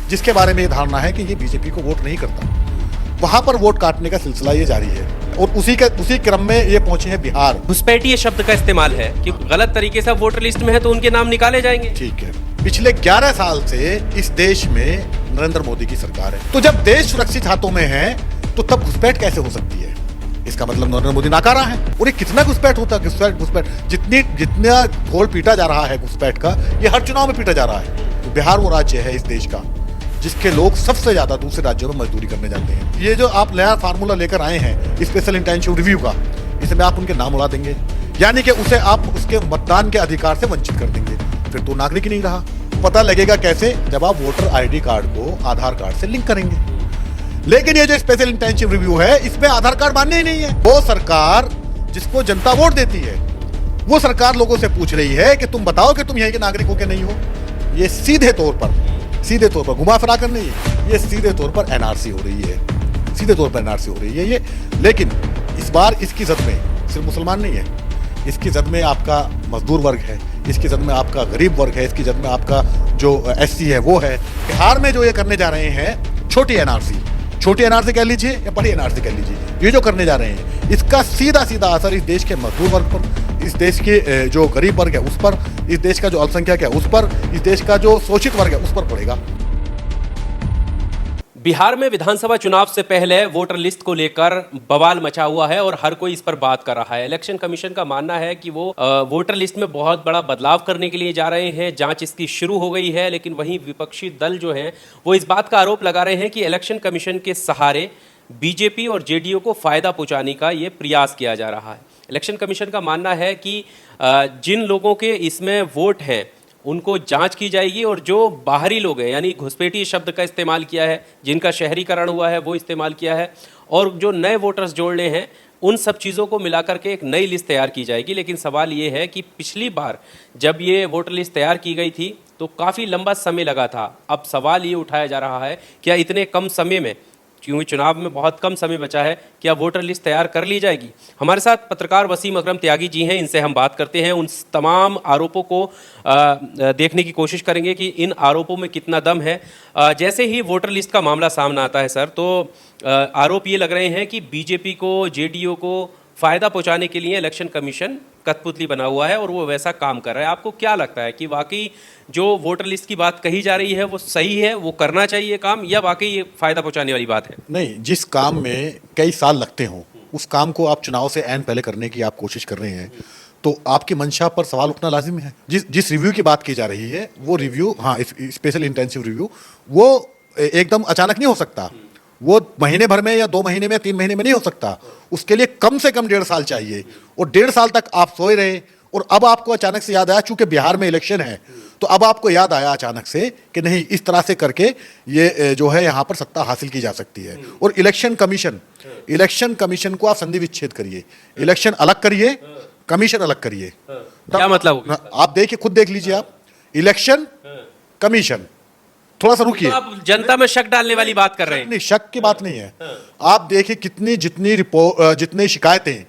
जिसके बारे में ये धारणा है कि ये बीजेपी को वोट नहीं करता, वहां पर वोट काटने का सिलसिला ये जारी है। और उसी क्रम में ये पहुंचे हैं बिहार। घुसपैठिए शब्द का इस्तेमाल है कि गलत तरीके से वोटर लिस्ट में है तो उनके नाम निकाले जाएंगे। ठीक है, पिछले 11 साल से इस देश में नरेंद्र मोदी की सरकार है, तो जब देश सुरक्षित हाथों में है तो तब घुसपैठ कैसे हो सकती है? इसका मतलब नरेंद्र मोदी नाकारा है। और ये कितना घुसपैठ होता है? घुसपैठ जितना ढोल पीटा जा रहा है घुसपैठ का, ये हर चुनाव में पीटा जा रहा है। बिहार वो राज्य है इस देश का जिसके लोग सबसे ज्यादा दूसरे राज्यों में मजदूरी करने जाते हैं। ये जो आप नया फार्मूला लेकर आए हैं स्पेशल इंटेंसिव रिव्यू का, इसमें आप उनके नाम उड़ा देंगे, यानी कि उसे आप उसके मतदान के अधिकार से वंचित कर देंगे। फिर तो नागरिक ही नहीं रहा। पता लगेगा कैसे? जब आप वोटर आईडी कार्ड को आधार कार्ड से लिंक करेंगे। लेकिन ये जो स्पेशल इंटेंसिव रिव्यू है, इसमें आधार कार्ड मान्य ही नहीं है। वो सरकार जिसको जनता वोट देती है, वो सरकार लोगों से पूछ रही है कि तुम बताओ कि तुम यहीं के नागरिक हो कि नहीं हो। ये सीधे तौर पर घुमा फिरा कर नहीं है, ये सीधे तौर पर एनआरसी हो रही है, सीधे तौर पर एनआरसी हो रही है ये। लेकिन इस बार इसकी जद में सिर्फ मुसलमान नहीं है, इसकी जद में आपका मजदूर वर्ग है, इसकी जद में आपका गरीब वर्ग है, इसकी जद में आपका जो एससी है वो है। बिहार में जो ये करने जा रहे हैं छोटी एनआरसी कह लीजिए या बड़ी एनआरसी कह लीजिए, ये जो करने जा रहे हैं इसका सीधा सीधा असर इस देश के मजदूर वर्ग पर, इस देश के जो गरीब वर्ग है उस पर, इस देश का जो अल्पसंख्यक है उस पर, इस देश का जो शोषित वर्ग है उस पर पड़ेगा। बिहार में विधानसभा चुनाव से पहले वोटर लिस्ट को लेकर बवाल मचा हुआ है और हर कोई इस पर बात कर रहा है। इलेक्शन कमीशन का मानना है कि वो वोटर लिस्ट में बहुत बड़ा बदलाव करने के लिए जा रहे हैं, जांच इसकी शुरू हो गई है। लेकिन वहीं विपक्षी दल जो हैं वो इस बात का आरोप लगा रहे हैं कि इलेक्शन कमीशन के सहारे बीजेपी और जेडीयू को फायदा पहुंचाने का ये प्रयास किया जा रहा है। इलेक्शन कमीशन का मानना है कि जिन लोगों के इसमें वोट हैं उनको जांच की जाएगी और जो बाहरी लोग हैं, यानी घुसपैठिए शब्द का इस्तेमाल किया है, जिनका शहरीकरण हुआ है वो इस्तेमाल किया है, और जो नए वोटर्स जोड़ने हैं, उन सब चीज़ों को मिलाकर के एक नई लिस्ट तैयार की जाएगी। लेकिन सवाल ये है कि पिछली बार जब ये वोटर लिस्ट तैयार की गई थी तो काफ़ी लंबा समय लगा था। अब सवाल ये उठाया जा रहा है क्या इतने कम समय में, क्योंकि चुनाव में बहुत कम समय बचा है, क्या वोटर लिस्ट तैयार कर ली जाएगी? हमारे साथ पत्रकार वसीम अकरम त्यागी जी हैं, इनसे हम बात करते हैं, उन तमाम आरोपों को देखने की कोशिश करेंगे कि इन आरोपों में कितना दम है। जैसे ही वोटर लिस्ट का मामला सामने आता है सर, तो आरोप ये लग रहे हैं कि बीजेपी को, जेडीयू को फ़ायदा पहुंचाने के लिए इलेक्शन कमीशन कठपुतली बना हुआ है और वो वैसा काम कर रहा है। आपको क्या लगता है कि वाकई जो वोटर लिस्ट की बात कही जा रही है वो सही है, वो करना चाहिए काम, या वाकई ये फ़ायदा पहुंचाने वाली बात है? नहीं, जिस काम में कई साल लगते हों उस काम को आप चुनाव से ऐन पहले करने की आप कोशिश कर रहे हैं, तो आपकी मंशा पर सवाल उठना लाजिम है। जिस रिव्यू की बात की जा रही है वो रिव्यू, हाँ, स्पेशल इंटेंसिव रिव्यू, वो एकदम अचानक नहीं हो सकता। वो महीने भर में या 2 महीने में, 3 महीने में नहीं हो सकता। उसके लिए कम से कम 1.5 साल चाहिए, और 1.5 साल तक आप सोए रहे और अब आपको अचानक से याद आया, चूंकि बिहार में इलेक्शन है तो अब आपको याद आया अचानक से कि नहीं, इस तरह से करके ये जो है यहाँ पर सत्ता हासिल की जा सकती है। और इलेक्शन कमीशन को आप संधि विच्छेद करिए, इलेक्शन अलग करिए, कमीशन अलग करिए। क्या मतलब? आप देखिए, खुद देख लीजिए आप, इलेक्शन कमीशन, थोड़ा सा रुकिए। तो आप जनता में शक डालने वाली बात कर रहे हैं? नहीं, शक की बात नहीं है। आप देखिए जितनी शिकायतें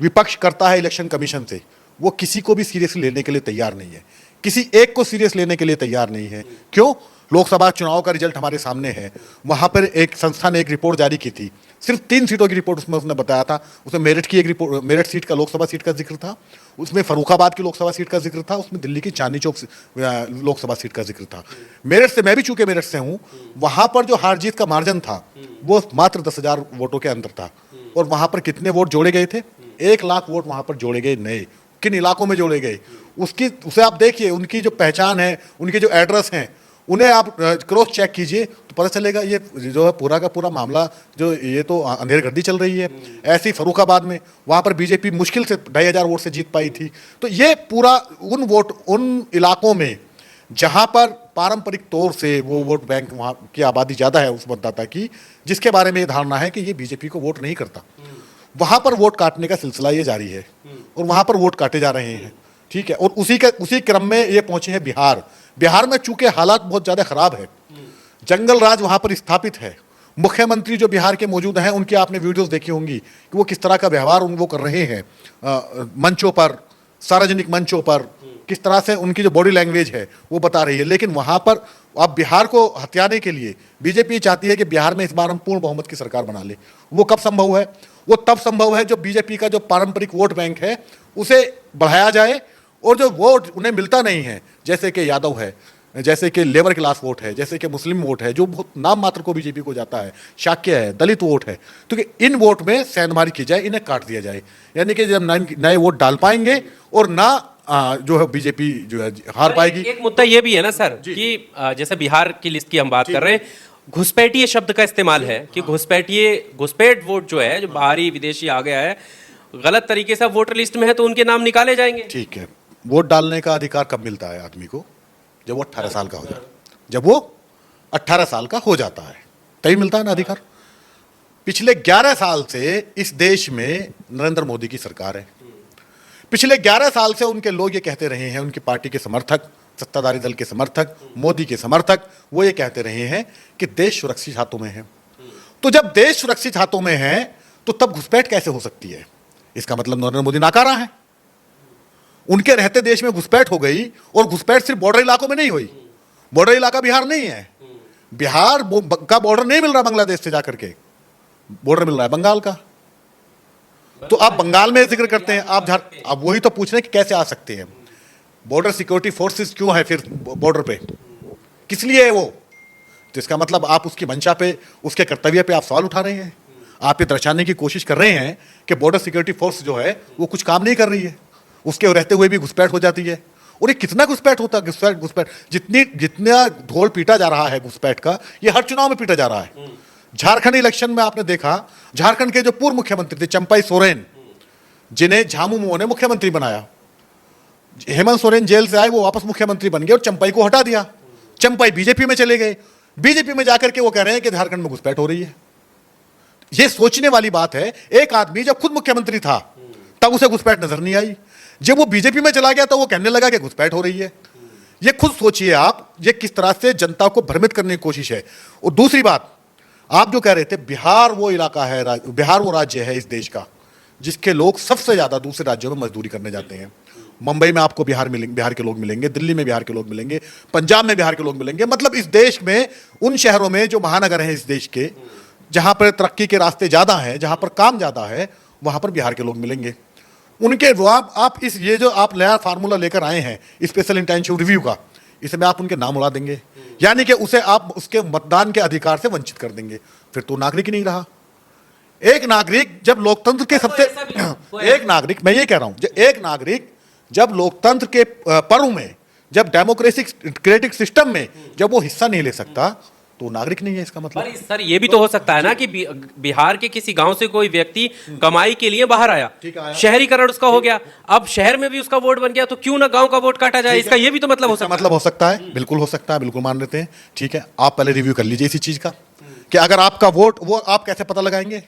विपक्ष करता है इलेक्शन कमीशन से, वो किसी को भी सीरियसली लेने के लिए तैयार नहीं है, किसी एक को सीरियस लेने के लिए तैयार नहीं है। क्यों? लोकसभा चुनाव का रिजल्ट हमारे सामने है। वहां पर एक संस्था ने एक रिपोर्ट जारी की थी, सिर्फ 3 सीटों की रिपोर्ट उसमें उसने बताया था। उसमें मेरठ की एक रिपोर्ट, मेरठ सीट का, लोकसभा सीट का जिक्र था, उसमें फर्रुखाबाद की लोकसभा सीट का जिक्र था, उसमें दिल्ली की चांदनी चौक लोकसभा सीट का जिक्र था। मेरठ से, मैं भी चूंकि मेरठ से हूं, वहां पर जो हार जीत का मार्जिन था वो मात्र 10,000 वोटों के अंदर था। और वहां पर कितने वोट जोड़े गए थे? 1 लाख वोट वहां पर जोड़े गए नए। किन इलाकों में जोड़े गए उसे आप देखिए, उनकी जो पहचान है, उनके जो एड्रेस हैं, उन्हें आप क्रॉस चेक कीजिए तो पता चलेगा ये जो है पूरा का पूरा मामला, जो ये तो अंधेरगर्दी चल रही है। ऐसे ही फर्रुखाबाद में, वहाँ पर बीजेपी मुश्किल से 2,500 वोट से जीत पाई थी। तो ये पूरा उन इलाकों में जहाँ पर पारंपरिक तौर से वो वोट बैंक, वहाँ की आबादी ज़्यादा है उस मतदाता की, जिसके बारे में ये धारणा है कि ये बीजेपी को वोट नहीं करता, वहाँ पर वोट काटने का सिलसिला ये जारी है और वहाँ पर वोट काटे जा रहे हैं। ठीक है, और उसी क्रम में ये पहुंचे हैं बिहार में चूंकि हालात बहुत ज़्यादा खराब है, जंगल राज वहाँ पर स्थापित है। मुख्यमंत्री जो बिहार के मौजूद हैं, उनकी आपने वीडियोस देखी होंगी कि वो किस तरह का व्यवहार वो कर रहे हैं मंचों पर, सार्वजनिक मंचों पर, किस तरह से उनकी जो बॉडी लैंग्वेज है वो बता रही है। लेकिन वहां पर अब बिहार को हथियाने के लिए बीजेपी चाहती है कि बिहार में इस बार हम पूर्ण बहुमत की सरकार बना ले। वो कब संभव है? वो तब संभव है जो बीजेपी का जो पारंपरिक वोट बैंक है उसे बढ़ाया जाए, और जो वोट उन्हें मिलता नहीं है, जैसे कि यादव है, जैसे कि लेबर क्लास वोट है, जैसे कि मुस्लिम वोट है, जो बहुत नाम मात्र को बीजेपी को जाता है, शाक्य है, दलित वोट है, तो कि इन वोट में सेंधमारी की जाए, इन्हें काट दिया जाए। यानी कि जब नए वोट डाल पाएंगे और ना जो है बीजेपी जो है हार पाएगी। एक मुद्दा ये भी है ना सर कि जैसे बिहार की लिस्ट की हम बात कर रहे हैं, घुसपैठिए शब्द का इस्तेमाल है कि घुसपैठ वोट जो है, जो बाहरी विदेशी आ गया है, गलत तरीके से वोटर लिस्ट में है तो उनके नाम निकाले जाएंगे। ठीक है, वोट डालने का अधिकार कब मिलता है आदमी को? जब वो 18 साल का हो जाता है। जब वो 18 साल का हो जाता है तभी मिलता है ना अधिकार। पिछले 11 साल से इस देश में नरेंद्र मोदी की सरकार है। पिछले 11 साल से उनके लोग ये कहते रहे हैं, उनकी पार्टी के समर्थक, सत्ताधारी दल के समर्थक, मोदी के समर्थक, वो ये कहते रहे हैं कि देश सुरक्षित हाथों में है। तो जब देश सुरक्षित हाथों में है तो तब घुसपैठ कैसे हो सकती है? इसका मतलब नरेंद्र मोदी नाकारा है। उनके रहते देश में घुसपैठ हो गई, और घुसपैठ सिर्फ बॉर्डर इलाकों में नहीं हुई। बॉर्डर इलाका बिहार नहीं है, बिहार का बॉर्डर नहीं मिल रहा बांग्लादेश से जाकर के, बॉर्डर मिल रहा है बंगाल का। तो आप बंगाल में जिक्र करते हैं, आप वही तो पूछ रहे हैं कि कैसे आ सकते हैं। बॉर्डर सिक्योरिटी फोर्सेस क्यों है फिर बॉर्डर पे, किस लिए है वो? तो इसका मतलब आप उसकी मंशा पे, उसके कर्तव्य पे आप सवाल उठा रहे हैं। आप ये दर्शाने की कोशिश कर रहे हैं कि बॉर्डर सिक्योरिटी फोर्स जो है वो कुछ काम नहीं कर रही है, उसके रहते हुए भी घुसपैठ हो जाती है। और ये कितना घुसपैठ होता है? घुसपैठ जितना ढोल पीटा जा रहा है घुसपैठ का, ये हर चुनाव में पीटा जा रहा है। झारखंड इलेक्शन में आपने देखा, झारखंड के जो पूर्व मुख्यमंत्री थे चंपाई सोरेन, जिन्हें झामुमो ने मुख्यमंत्री बनाया, हेमंत सोरेन जेल से आए, वो वापस मुख्यमंत्री बन गए और चंपाई को हटा दिया। चंपाई बीजेपी में चले गए। बीजेपी में जाकर के वो कह रहे हैं कि झारखंड में घुसपैठ हो रही है। ये सोचने वाली बात है। एक आदमी जब खुद मुख्यमंत्री था तब उसे घुसपैठ नजर नहीं आई, जब वो बीजेपी में चला गया तो वो कहने लगा कि घुसपैठ हो रही है। ये खुद सोचिए आप, ये किस तरह से जनता को भ्रमित करने की कोशिश है। और दूसरी बात, आप जो कह रहे थे बिहार वो इलाका है, बिहार वो राज्य है इस देश का जिसके लोग सबसे ज्यादा दूसरे राज्यों में मजदूरी करने जाते हैं। मुंबई में आपको बिहार के लोग मिलेंगे, दिल्ली में बिहार के लोग मिलेंगे, पंजाब में बिहार के लोग मिलेंगे। मतलब इस देश में उन शहरों में जो महानगर हैं इस देश के, जहां पर तरक्की के रास्ते ज्यादा हैं, जहां पर काम ज्यादा है, वहां पर बिहार के लोग मिलेंगे। उनके जवाब आप ये जो आप नया फार्मूला लेकर आए हैं स्पेशल इंटेंसिव रिव्यू का, इसमें आप उनके नाम उड़ा देंगे, यानी कि उसे आप उसके मतदान के अधिकार से वंचित कर देंगे। फिर तो नागरिक ही नहीं रहा। एक नागरिक जब लोकतंत्र के सबसे एक नागरिक, मैं ये कह रहा हूं, एक नागरिक जब लोकतंत्र के पर्व में, जब डेमोक्रेटिक सिस्टम में जब वो हिस्सा नहीं ले सकता तो नागरिक नहीं है। इसका मतलब सर ये भी तो हो सकता है ना कि बिहार के किसी गांव से कोई व्यक्ति कमाई के लिए बाहर आया, शहरीकरण उसका हो गया, अब शहर में भी उसका वोट बन गया, तो क्यों ना गांव का वोट काटा जाए? इसका ये भी तो मतलब हो सकता है। बिल्कुल हो सकता है, बिल्कुल मान लेते हैं। ठीक है, आप पहले रिव्यू कर लीजिए इसी चीज का कि अगर आपका वोट, वो आप कैसे पता लगाएंगे?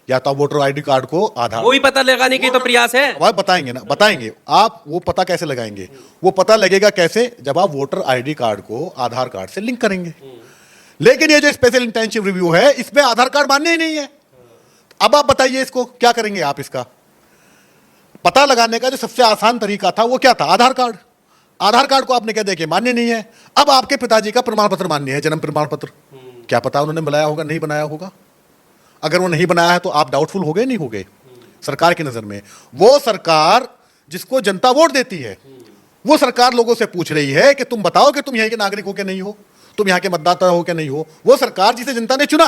या तो आप वोटर आईडी कार्ड को आधार, वही पता लगाने की तो प्रयास है। वह बताएंगे ना, बताएंगे आप वो पता कैसे लगाएंगे? वो पता लगेगा कैसे? जब आप वोटर आईडी कार्ड को आधार कार्ड से लिंक करेंगे। लेकिन ये जो स्पेशल इंटेंसिव रिव्यू है इसमें आधार कार्ड मान्य ही नहीं है। अब आप बताइए इसको क्या करेंगे आप? इसका पता लगाने का जो सबसे आसान तरीका था वो क्या था? आधार कार्ड। आधार कार्ड को आपने क्या देखिए मान्य नहीं है। अब आपके पिताजी का प्रमाण पत्र मान्य है, जन्म प्रमाण पत्र, क्या पता उन्होंने बनाया होगा, नहीं बनाया होगा। अगर वो नहीं बनाया है तो आप डाउटफुल हो गए, नहीं हो गए सरकार की नजर में? वो सरकार जिसको जनता वोट देती है, वो सरकार लोगों से पूछ रही है कि तुम बताओ कि तुम यहीं के नागरिक हो क्या नहीं हो, तुम यहाँ के मतदाता हो क्या नहीं हो। वो सरकार जिसे जनता ने चुना,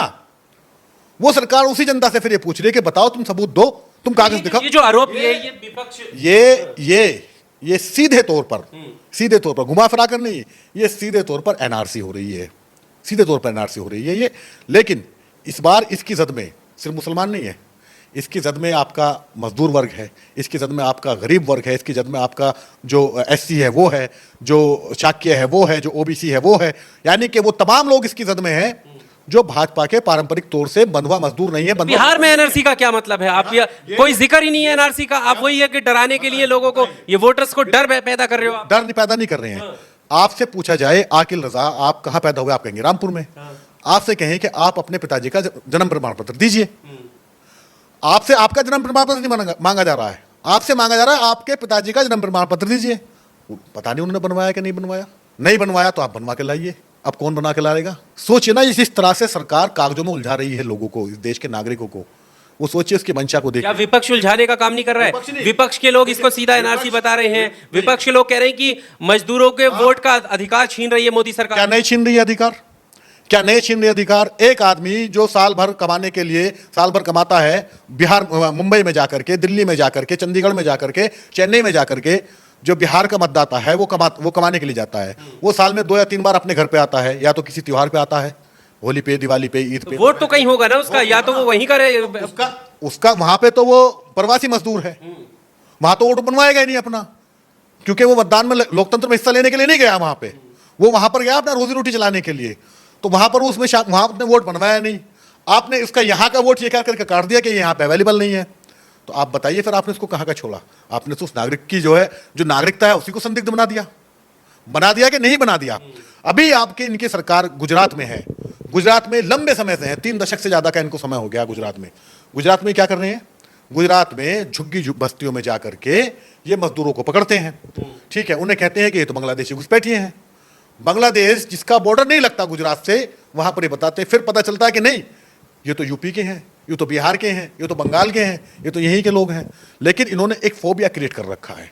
वो सरकार उसी जनता से फिर ये पूछ रही है कि बताओ, तुम सबूत दो, तुम कागज दिखाओ। ये जो आरोप ये विपक्ष, ये सीधे तौर पर घुमा फिरा कर नहीं, ये सीधे तौर पर एनआरसी हो रही है, सीधे तौर पर एनआरसी हो रही है ये। लेकिन इस बार इसकी जद में सिर्फ मुसलमान नहीं है, इसकी जद में आपका मजदूर वर्ग है, इसकी जद में आपका गरीब वर्ग है, इसकी जद में आपका जो एससी है वो है, जो शाक्य है वो है, जो ओबीसी है वो है। यानी कि वो तमाम लोग इसकी जद में हैं जो भाजपा के पारंपरिक तौर से बंधुआ मजदूर नहीं है। बिहार में एनआरसी का क्या मतलब है? आप कोई जिक्र ही नहीं है एनआरसी का। आप वही है कि डराने के लिए लोगों को, ये वोटर्स को डर पैदा कर रहे हो। डर पैदा नहीं कर रहे हैं। आपसे पूछा जाए आकिल रजा आप कहाँ पैदा हुए, आप कहेंगे रामपुर में। आपसे कहें कि आप अपने पिताजी का जन्म प्रमाण पत्र दीजिए, आपसे आपका जन्म प्रमाण पत्र नहीं मांगा जा रहा है, आपसे मांगा जा रहा है आपके पिताजी का जन्म प्रमाण पत्र दीजिए। पता नहीं उन्होंने बनवाया कि नहीं बनवाया, नहीं बनवाया तो आप बनवा के लाइए। अब कौन बना के लाएगा? सोचिए ना, इस तरह से सरकार कागजों में उलझा रही है लोगों को, इस देश के नागरिकों को। वो सोचिए उसकी मंशा को देखिए। क्या विपक्ष उलझाने का काम नहीं कर रहा है? विपक्ष के लोग इसको सीधा एनआरसी बता रहे हैं। विपक्ष के लोग कह रहे हैं कि मजदूरों के वोट का अधिकार छीन रही है मोदी सरकार। क्या नहीं छीन रही है अधिकार? क्या नहीं छीन रही अधिकार? एक आदमी जो साल भर कमाने के लिए, साल भर कमाता है बिहार, मुंबई में जाकर के, दिल्ली में जाकर के, चंडीगढ़ में जाकर के, चेन्नई में जाकर के, जो बिहार का मतदाता है वो कमाने के लिए जाता है। वो साल में 2 या 3 बार अपने घर पे आता है, या तो किसी त्योहार पे आता है, होली पे, दिवाली पे, ईद पे। वोट तो कहीं होगा ना उसका, या तो वो वहीं का रहे। उसका वहां पे तो वो प्रवासी मजदूर है, वहां तो वोट बनवाएगा ही नहीं अपना, क्योंकि वो मतदान में, लोकतंत्र में हिस्सा लेने के लिए नहीं गया वहां पे। वो वहां पर गया अपना रोजी रोटी चलाने के लिए, तो वहां पर उसमें वहां अपने वोट बनवाया नहीं। आपने इसका यहाँ का वोट ये क्या करके काट दिया कि यहाँ पे अवेलेबल नहीं है। तो आप बताइए फिर आपने इसको कहाँ का छोड़ा? आपने तो उस नागरिक की जो नागरिकता है उसी को संदिग्ध बना दिया कि नहीं बना दिया? अभी आपके इनकी सरकार गुजरात में है, गुजरात में लंबे समय से है, 3 दशक से ज्यादा का इनको समय हो गया गुजरात में क्या कर रहे हैं? गुजरात में झुग्गी बस्तियों में जाकर के ये मजदूरों को पकड़ते हैं, ठीक है, उन्हें कहते हैं कि ये तो बांग्लादेशी घुसपैठिए हैं। बांग्लादेश जिसका बॉर्डर नहीं लगता गुजरात से, वहां पर ये बताते हैं, फिर पता चलता है कि नहीं, ये तो यूपी के हैं, ये तो बिहार के हैं, ये तो बंगाल के हैं, ये तो यहीं के लोग हैं। लेकिन इन्होंने एक फोबिया क्रिएट कर रखा है,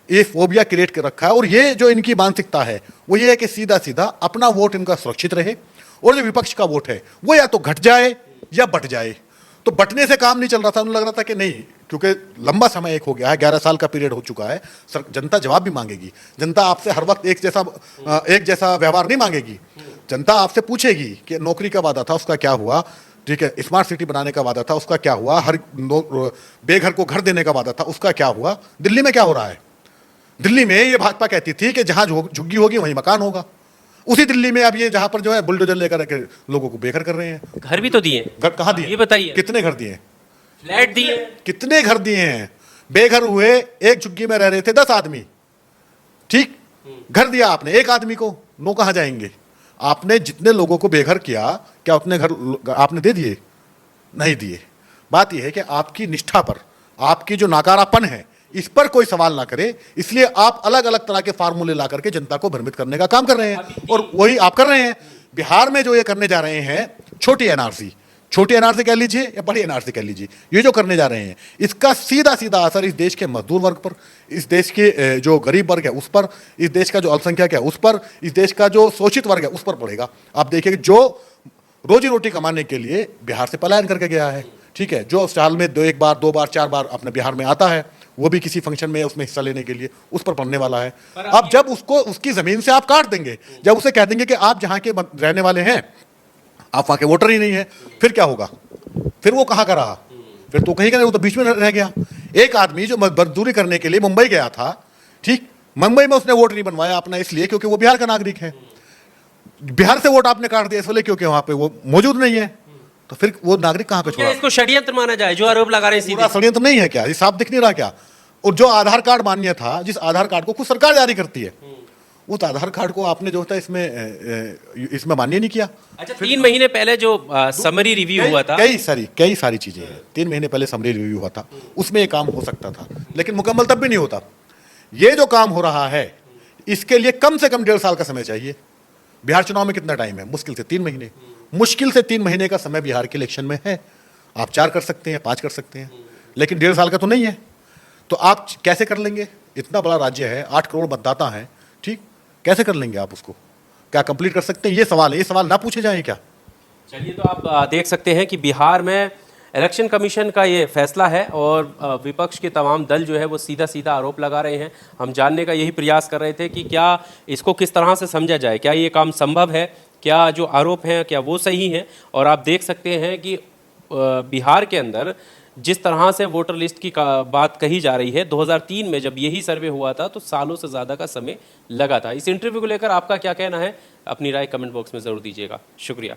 ये फोबिया क्रिएट कर रखा है। और ये जो इनकी मानसिकता है वो ये है कि सीधा सीधा अपना वोट इनका सुरक्षित रहे, और जो विपक्ष का वोट है वो या तो घट जाए या बट जाए। तो बटने से काम नहीं चल रहा था, उन्हें लग रहा था कि नहीं, क्योंकि लंबा समय एक हो गया है, 11 साल का पीरियड हो चुका है, जनता जवाब भी मांगेगी। जनता आपसे हर वक्त एक जैसा व्यवहार नहीं मांगेगी। जनता आपसे पूछेगी कि नौकरी का वादा था उसका क्या हुआ, ठीक है, स्मार्ट सिटी बनाने का वादा था उसका क्या हुआ, हर बेघर को घर देने का वादा था उसका क्या हुआ। दिल्ली में क्या हो रहा है? दिल्ली में ये भाजपा कहती थी कि जहां झुग्गी होगी वहीं मकान होगा। उसी दिल्ली में अब ये जहां पर जो है बुलडोजर लेकर के लोगों को बेघर कर रहे हैं। घर भी तो दिए, घर कहाँ दिए? ये बताइए, कितने घर दिए? फ्लैट दिए, कितने घर दिए हैं? बेघर हुए, एक झुग्गी में रह रहे थे 10 आदमी, ठीक, घर दिया आपने एक आदमी को, नो कहाँ जाएंगे? आपने जितने लोगों को बेघर किया, क्या उतने घर आपने दे दिए? नहीं दिए। बात यह है कि आपकी निष्ठा पर, आपकी जो नाकारापन है, इस पर कोई सवाल ना करे, इसलिए आप अलग अलग तरह के फार्मूले ला करके जनता को भ्रमित करने का काम कर रहे हैं, और वही आप कर रहे हैं। बिहार में जो ये करने जा रहे हैं, छोटी एनआरसी कह लीजिए या बड़ी एनआरसी कह लीजिए, ये जो करने जा रहे हैं, इसका सीधा सीधा असर इस देश के मजदूर वर्ग पर, इस देश के जो गरीब वर्ग है उस पर, इस देश का जो अल्पसंख्यक है उस पर, इस देश का जो शोषित वर्ग है उस पर पड़ेगा। आप देखिए जो रोजी रोटी कमाने के लिए बिहार से पलायन करके गया है, ठीक है, जो साल में 1 बार 2 बार 4 बार अपने बिहार में आता है, वो भी किसी फंक्शन में उसमें हिस्सा लेने के लिए, उस पर पड़ने वाला है। अब जब उसको उसकी जमीन से आप काट देंगे, जब उसे कह देंगे कि आप जहां के रहने वाले हैं, आप वहां के वोटर ही नहीं है, फिर क्या होगा? फिर वो कहां का रहा? फिर तो कहीं का नहीं, वो तो बीच में रह गया। एक आदमी जो मजदूरी करने के लिए मुंबई गया था, ठीक, मुंबई में उसने वोट नहीं बनवाया अपना, इसलिए क्योंकि वो बिहार का नागरिक है। बिहार से वोट आपने काट दिया इसलिए क्योंकि वहां पे वो मौजूद नहीं है, तो फिर वो नागरिक कहां पे छोड़ा? इसको षड्यंत्र माना जाए जो आरोप लगा रहे हैं? पूरा षड्यंत्र नहीं है क्या? ये साफ दिख नहीं रहा क्या? और जो आधार कार्ड मान्य था, जिस आधार कार्ड को खुद सरकार जारी करती है, उस आधार कार्ड को आपने जो होता है इसमें मान्य नहीं किया। अच्छा, 3 महीने पहले जो समरी रिव्यू हुआ था, कई सारी चीजें हैं। 3 महीने पहले समरी रिव्यू हुआ था, उसमें ये काम हो सकता था, लेकिन मुकम्मल तब भी नहीं होता। ये जो काम हो रहा है, इसके लिए कम से कम 1.5 साल का समय चाहिए। बिहार चुनाव में कितना टाइम है? मुश्किल से 3 महीने, मुश्किल से 3 महीने का समय बिहार के इलेक्शन में है। आप 4 कर सकते हैं, 5 कर सकते हैं, लेकिन 1.5 साल का तो नहीं है। तो आप कैसे कर लेंगे? इतना बड़ा राज्य है, 8 करोड़ मतदाता हैं, ठीक, कैसे कर लेंगे आप उसको? क्या कंप्लीट कर सकते हैं? ये सवाल है, ये सवाल ना पूछे जाए क्या? चलिए, तो आप देख सकते हैं कि बिहार में इलेक्शन कमीशन का ये फैसला है, और विपक्ष के तमाम दल जो है वो सीधा सीधा आरोप लगा रहे हैं। हम जानने का यही प्रयास कर रहे थे कि क्या इसको किस तरह से समझा जाए, क्या ये काम संभव है, क्या जो आरोप हैं क्या वो सही हैं। और आप देख सकते हैं कि बिहार के अंदर जिस तरह से वोटर लिस्ट की बात कही जा रही है, 2003 में जब यही सर्वे हुआ था तो सालों से ज़्यादा का समय लगा था। इस इंटरव्यू को लेकर आपका क्या कहना है? अपनी राय कमेंट बॉक्स में ज़रूर दीजिएगा। शुक्रिया।